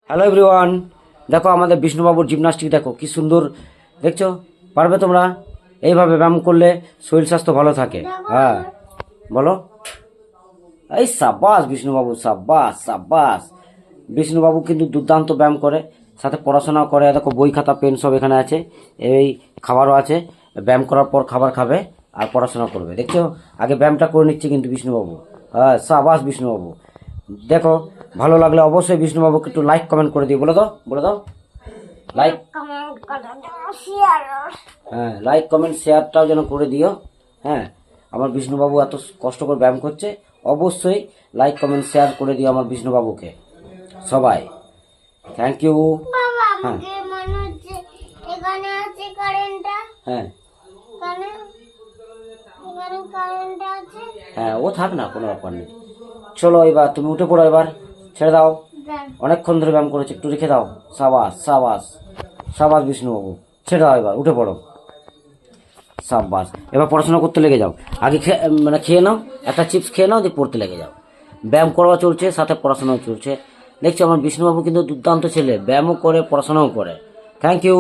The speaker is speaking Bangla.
হ্যালো এভরিওয়ান, দেখো আমাদের বিষ্ণুবাবুর জিমনাস্টিক দেখো কি সুন্দর দেখছো। পারবে তোমরা? এইভাবে ব্যায়াম করলে শরীর স্বাস্থ্য ভালো থাকে। হ্যাঁ বলো। এই সাব্বাস বিষ্ণুবাবু, সাব্বাস সাব্বাস। বিষ্ণুবাবু কিন্তু দুর্দান্ত ব্যায়াম করে, সাথে পড়াশোনাও করে। দেখো বই খাতা পেন সব এখানে আছে, এই খাবারও আছে। ব্যায়াম করার পর খাবার খাবে আর পড়াশোনা করবে। দেখছো আগে ব্যায়ামটা করে নিচ্ছে কিন্তু বিষ্ণুবাবু। হ্যাঁ সাব্বাস বিষ্ণুবাবু। দেখো ভালো লাগলে অবশ্যই বিষ্ণুবাবুকে একটু লাইক কমেন্ট করে দিও। বলে দাও, বলে দাও লাইক। হ্যাঁ লাইক কমেন্ট শেয়ারটাও যেন করে দিও। হ্যাঁ আমার বিষ্ণুবাবু এত কষ্ট করে ব্যায়াম করছে, অবশ্যই লাইক কমেন্ট শেয়ার করে দিও আমার বিষ্ণুবাবুকে সবাই। Thank you. বাবা হ্যাঁ আমাকে মনে হচ্ছে এখানে আছে কারেন্টটা। হ্যাঁ এখানে এখানে কারেন্ট আছে। হ্যাঁ ও থাক না, কোনো ব্যাপার নেই। চলো এবার তুমি উঠে পড়ো, এবার ছেড়ে দাও। দেখ, অনেকক্ষণ ধরে ব্যায়াম করেছে, একটু রেখে দাও। সাবাস সাবাস সাবাস বিষ্ণুবাবু, ছেড়ে দাও, এবার উঠে পড়ো। সাব্বাস, এবার পড়াশোনা করতে লেগে যাও। আগে মানে খেয়ে নাও, একটা চিপস খেয়ে নাও, দিয়ে পড়তে লেগে যাও। ব্যায়াম করা চলছে, সাথে পড়াশোনাও চলছে। দেখছো আমার বিষ্ণুবাবু কিন্তু দুর্দান্ত ছেলে, ব্যায়ামও করে পড়াশোনাও করে। Thank you.